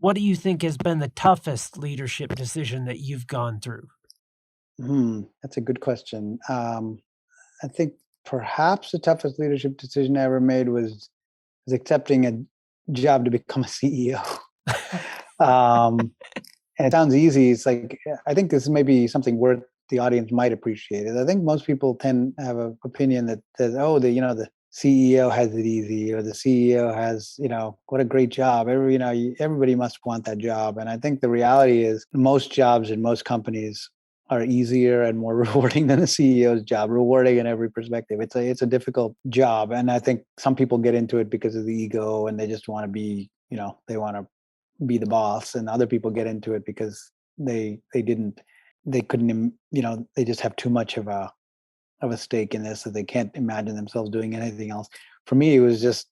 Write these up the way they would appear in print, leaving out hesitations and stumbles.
what do you think has been the toughest leadership decision that you've gone through? That's a good question. I think perhaps the toughest leadership decision I ever made was accepting a job to become a CEO. And it sounds easy. It's like, I think this may be something worth the audience might appreciate it. I think most people tend to have an opinion that says, oh, the CEO has it easy, or the CEO has, what a great job. Everybody must want that job. And I think the reality is most jobs in most companies are easier and more rewarding than the CEO's job, rewarding in every perspective. It's a difficult job. And I think some people get into it because of the ego and they just want to be, they want to be the boss, and other people get into it because they couldn't, they just have too much of a stake in this, so they can't imagine themselves doing anything else. For me, it was just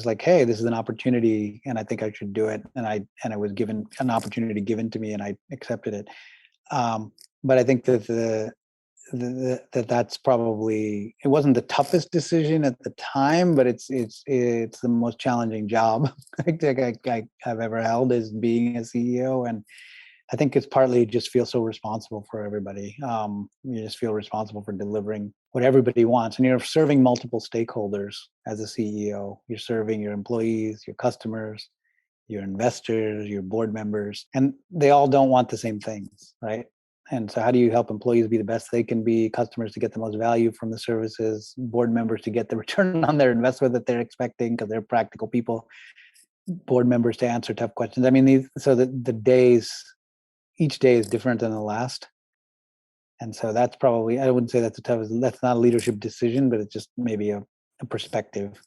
like, hey, this is an opportunity and I think I should do it. And I was given an opportunity given to me and I accepted it. But I think that that's probably, it wasn't the toughest decision at the time, but it's the most challenging job I think I've ever held, is being a CEO. And I think it's partly just feel so responsible for everybody. You just feel responsible for delivering what everybody wants, and you're serving multiple stakeholders as a CEO. You're serving your employees, your customers, your investors, your board members, and they all don't want the same things, right? And so how do you help employees be the best they can be, customers to get the most value from the services, board members to get the return on their investment that they're expecting because they're practical people, board members to answer tough questions. I mean, each day is different than the last. And so that's probably, I wouldn't say that's not a leadership decision, but it's just maybe a perspective